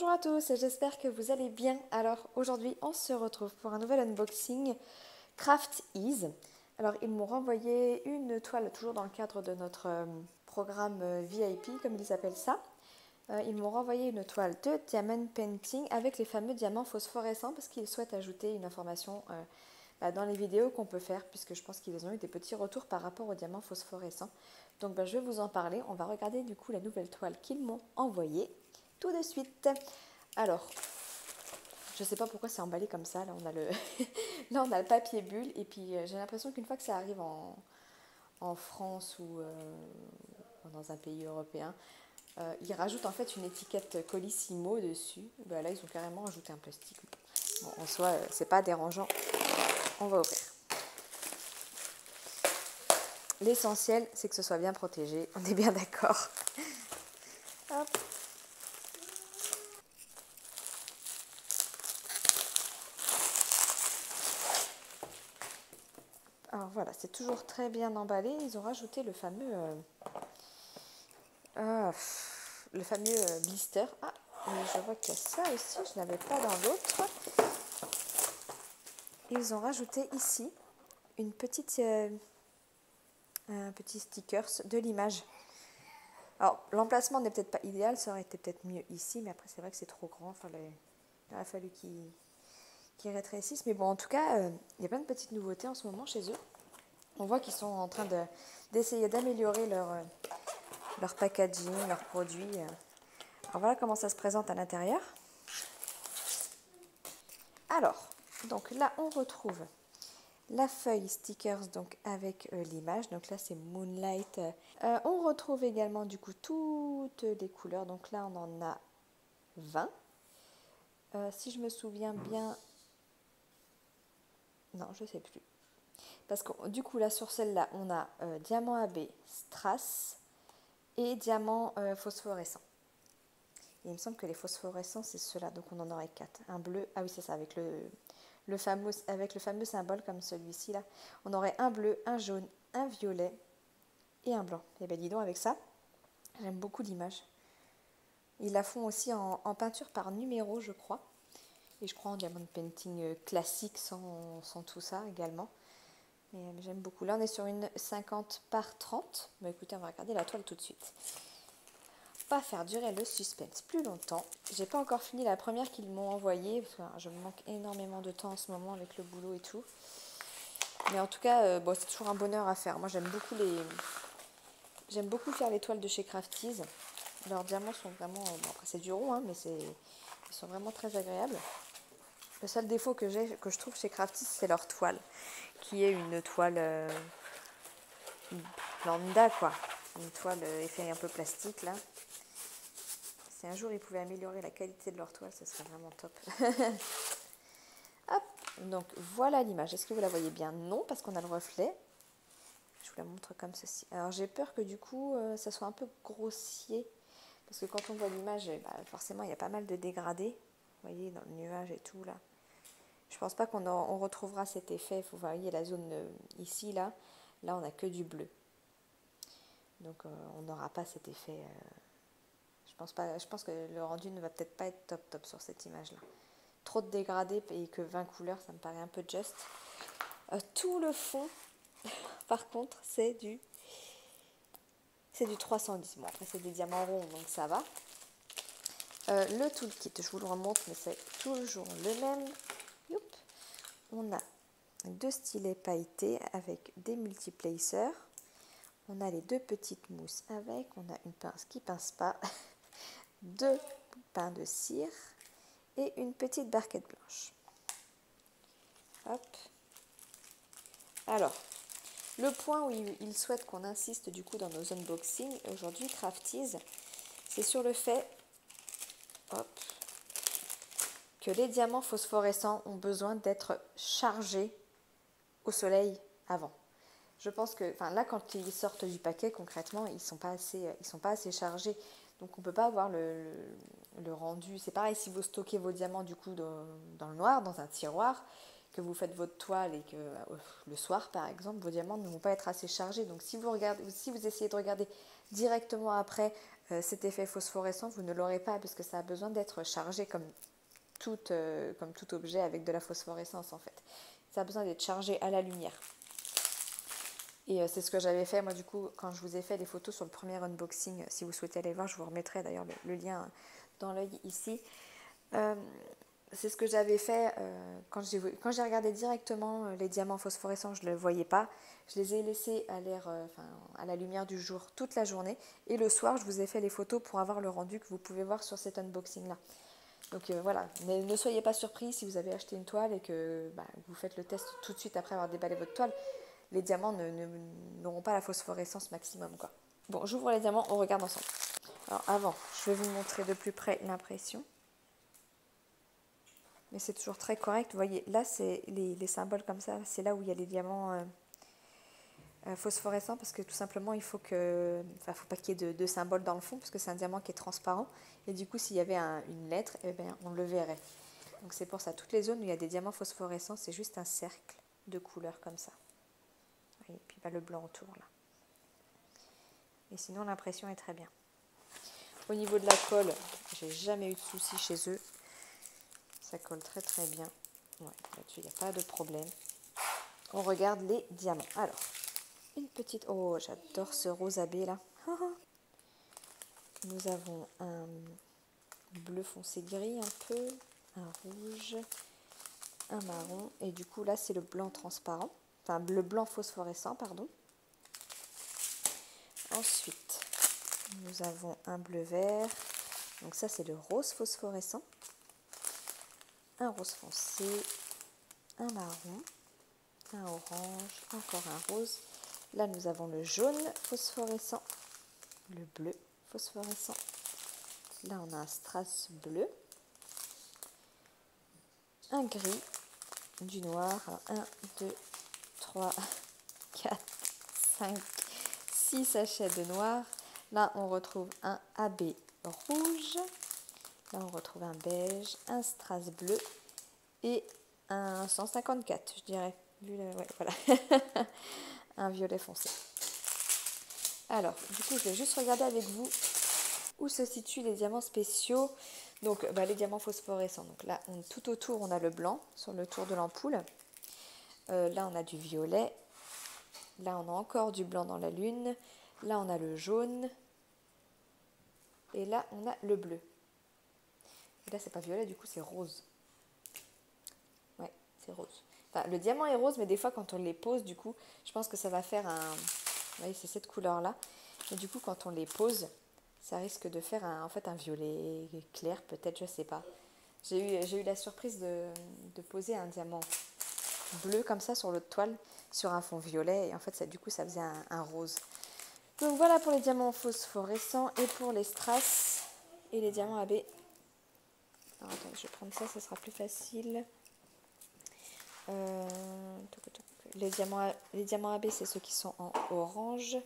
Bonjour à tous, j'espère que vous allez bien. Alors aujourd'hui on se retrouve pour un nouvel unboxing Craft Ease. Alors ils m'ont renvoyé une toile toujours dans le cadre de notre programme VIP comme ils appellent ça. Ils m'ont renvoyé une toile de diamond painting avec les fameux diamants phosphorescents parce qu'ils souhaitent ajouter une information dans les vidéos qu'on peut faire puisque je pense qu'ils ont eu des petits retours par rapport aux diamants phosphorescents. Donc je vais vous en parler. On va regarder du coup la nouvelle toile qu'ils m'ont envoyée tout de suite. Alors, je sais pas pourquoi c'est emballé comme ça. Là, on a le, là, on a le papier bulle. Et puis, j'ai l'impression qu'une fois que ça arrive en France ou dans un pays européen, ils rajoutent en fait une étiquette Colissimo dessus. Ben, là, ils ont carrément ajouté un plastique. Bon, en soi, c'est pas dérangeant. On va ouvrir. L'essentiel, c'est que ce soit bien protégé. On est bien d'accord. Hop. Alors voilà, c'est toujours très bien emballé. Ils ont rajouté le fameux blister. Ah, mais je vois qu'il y a ça aussi, je ne l'avais pas dans l'autre. Ils ont rajouté ici une petite, un petit stickers de l'image. Alors, l'emplacement n'est peut-être pas idéal, ça aurait été peut-être mieux ici, mais après c'est vrai que c'est trop grand. Enfin, il aurait fallu qu'ils rétrécissent. Mais bon, en tout cas, il y a plein de petites nouveautés en ce moment chez eux. On voit qu'ils sont en train d'essayer d'améliorer leur packaging, leurs produits. Alors voilà comment ça se présente à l'intérieur. Alors, donc là on retrouve la feuille stickers donc avec l'image. Donc là c'est Moonlight. On retrouve également du coup toutes les couleurs. Donc là on en a 20. Si je me souviens bien, non je sais plus. Parce que du coup là sur celle-là on a diamant AB, strass et diamant phosphorescent. Et il me semble que les phosphorescents c'est ceux-là, donc on en aurait 4. Un bleu, ah oui c'est ça, avec le fameux symbole comme celui-ci là. On aurait un bleu, un jaune, un violet et un blanc. Et bien dis donc avec ça, j'aime beaucoup l'image. Ils la font aussi en peinture par numéro je crois. Et je crois en diamond painting classique sans tout ça également. Mais j'aime beaucoup. Là on est sur une 50 par 30. Bon écoutez, on va regarder la toile tout de suite. Pas faire durer le suspense plus longtemps. J'ai pas encore fini la première qu'ils m'ont envoyée parce que je me manque énormément de temps en ce moment avec le boulot et tout. Mais en tout cas, bon, c'est toujours un bonheur à faire. Moi, j'aime beaucoup faire les toiles de chez Crafties. Leurs diamants sont vraiment, bon, après c'est du rond, hein, mais ils sont vraiment très agréables. Le seul défaut que je trouve chez Crafties, c'est leur toile, qui est une toile lambda, quoi. Une toile effet un peu plastique là. Si un jour ils pouvaient améliorer la qualité de leur toile, ce serait vraiment top. Hop, donc voilà l'image. Est-ce que vous la voyez bien? Non, parce qu'on a le reflet. Je vous la montre comme ceci. Alors j'ai peur que du coup, ça soit un peu grossier. Parce que quand on voit l'image, forcément, il y a pas mal de dégradés. Vous voyez, dans le nuage et tout, là. Je pense pas qu'on retrouvera cet effet. Vous voyez la zone ici, là. Là, on n'a que du bleu. Donc, on n'aura pas cet effet. Je pense que le rendu ne va peut-être pas être top sur cette image-là. Trop de dégradés et que 20 couleurs, ça me paraît un peu juste. Tout le fond, par contre, c'est du 310. Bon, après, c'est des diamants ronds, donc ça va. Le toolkit, je vous le remontre, mais c'est toujours le même. Youp. On a 2 stylets pailletés avec des multiplacers. On a les 2 petites mousses avec. On a une pince qui pince pas. 2 pains de cire et une petite barquette blanche. Hop. Alors, le point où il souhaite qu'on insiste du coup dans nos unboxings aujourd'hui, Crafties, c'est sur le fait que les diamants phosphorescents ont besoin d'être chargés au soleil avant. Je pense que, enfin là, quand ils sortent du paquet, concrètement, ils sont pas assez chargés. Donc on ne peut pas avoir le rendu. C'est pareil si vous stockez vos diamants du coup dans le noir, dans un tiroir, que vous faites votre toile et que le soir par exemple vos diamants ne vont pas être assez chargés. Donc si vous essayez de regarder directement après cet effet phosphorescent, vous ne l'aurez pas parce que ça a besoin d'être chargé comme tout objet avec de la phosphorescence en fait. Ça a besoin d'être chargé à la lumière. Et c'est ce que j'avais fait moi du coup quand je vous ai fait les photos sur le premier unboxing. Si vous souhaitez aller voir, je vous remettrai d'ailleurs le lien dans l'œil ici. C'est ce que j'avais fait quand j'ai regardé directement les diamants phosphorescents, je ne le voyais pas. Je les ai laissés à la lumière du jour toute la journée. Et le soir, je vous ai fait les photos pour avoir le rendu que vous pouvez voir sur cet unboxing-là. Donc voilà, mais ne soyez pas surpris si vous avez acheté une toile et que vous faites le test tout de suite après avoir déballé votre toile. Les diamants n'auront pas la phosphorescence maximum, quoi. Bon, j'ouvre les diamants, on regarde ensemble. Alors avant, je vais vous montrer de plus près l'impression. Mais c'est toujours très correct. Vous voyez, là, c'est les symboles comme ça. C'est là où il y a les diamants phosphorescents parce que tout simplement, il faut que... Enfin, faut pas qu'il y ait de symboles dans le fond parce que c'est un diamant qui est transparent. Et du coup, s'il y avait une lettre, eh bien, on le verrait. Donc c'est pour ça. Toutes les zones où il y a des diamants phosphorescents, c'est juste un cercle de couleurs comme ça. Et puis le blanc autour, là. Et sinon, l'impression est très bien. Au niveau de la colle, j'ai jamais eu de soucis chez eux. Ça colle très très bien. Ouais, là-dessus, il n'y a pas de problème. On regarde les diamants. Alors, une petite... Oh, j'adore ce rose abbé là. Nous avons un bleu foncé gris un peu, un rouge, un marron. Et du coup, là, c'est le blanc transparent. Enfin, le blanc phosphorescent, pardon. Ensuite, nous avons un bleu vert. Donc ça, c'est le rose phosphorescent. Un rose foncé, un marron, un orange, encore un rose. Là, nous avons le jaune phosphorescent, le bleu phosphorescent. Là, on a un strass bleu, un gris, du noir. Alors, 1, 2, 3, 4, 5, 6 sachets de noir. Là, on retrouve un AB rouge. Là, on retrouve un beige, un strass bleu et un 154, je dirais. Ouais, voilà. Un violet foncé. Alors, du coup, je vais juste regarder avec vous où se situent les diamants spéciaux. Donc, les diamants phosphorescents. Donc là, tout autour, on a le blanc sur le tour de l'ampoule. Là, on a du violet. Là, on a encore du blanc dans la lune. Là, on a le jaune. Et là, on a le bleu. Et là, c'est pas violet, du coup, c'est rose. Ouais, c'est rose. Enfin, le diamant est rose, mais des fois, quand on les pose, du coup, je pense que ça va faire un... Vous voyez, c'est cette couleur-là. Et du coup, quand on les pose, ça risque de faire un violet clair, peut-être, je sais pas. J'ai eu la surprise de poser un diamant bleu comme ça sur l'autre toile, sur un fond violet. Et en fait, du coup, ça faisait un rose. Donc voilà pour les diamants phosphorescents et pour les strass et les diamants AB. Alors attends, je vais prendre ça, ça sera plus facile. Les diamants AB, c'est ceux qui sont en orange.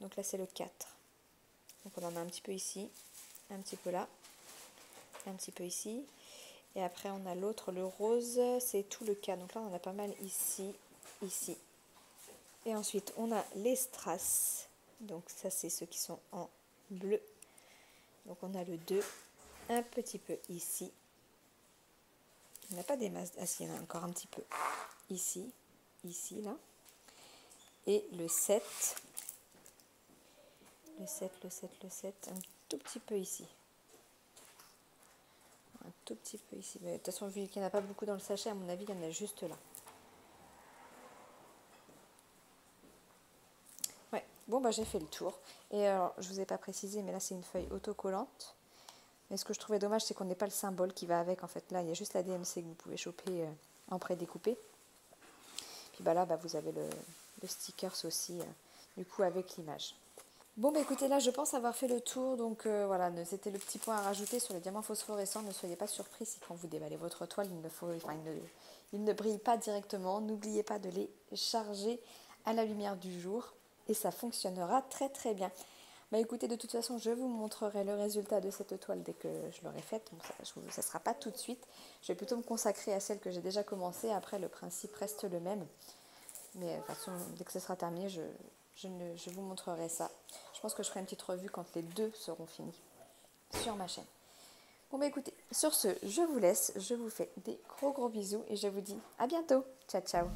Donc là, c'est le 4. Donc on en a un petit peu ici, un petit peu là, un petit peu ici. Et après, on a l'autre, le rose, c'est tout le cas. Donc là, on en a pas mal ici, ici. Et ensuite, on a les strass. Donc ça, c'est ceux qui sont en bleu. Donc on a le 2, un petit peu ici. Il n'y a pas des masses. Ah si, il y en a encore un petit peu ici, ici, là. Et le 7. Le 7, le 7, le 7, un tout petit peu ici. Un tout petit peu ici. Mais de toute façon, vu qu'il n'y en a pas beaucoup dans le sachet, à mon avis, il y en a juste là. Ouais, bon, j'ai fait le tour. Et alors, je ne vous ai pas précisé, mais là, c'est une feuille autocollante. Mais ce que je trouvais dommage, c'est qu'on n'ait pas le symbole qui va avec. En fait, là, il y a juste la DMC que vous pouvez choper en pré-découpé. Puis là, vous avez le stickers aussi, du coup, avec l'image. Bon, écoutez, là, je pense avoir fait le tour. Donc, voilà, c'était le petit point à rajouter sur les diamants phosphorescents. Ne soyez pas surpris si quand vous déballez votre toile, il ne brille pas directement. N'oubliez pas de les charger à la lumière du jour. Et ça fonctionnera très, très bien. Bah écoutez, de toute façon, je vous montrerai le résultat de cette toile dès que je l'aurai faite. Donc ça ne sera pas tout de suite. Je vais plutôt me consacrer à celle que j'ai déjà commencée. Après, le principe reste le même. Mais de toute façon, dès que ce sera terminé, je vous montrerai ça. Je pense que je ferai une petite revue quand les deux seront finis sur ma chaîne. Bon bah écoutez, sur ce, je vous laisse. Je vous fais des gros bisous et je vous dis à bientôt. Ciao, ciao.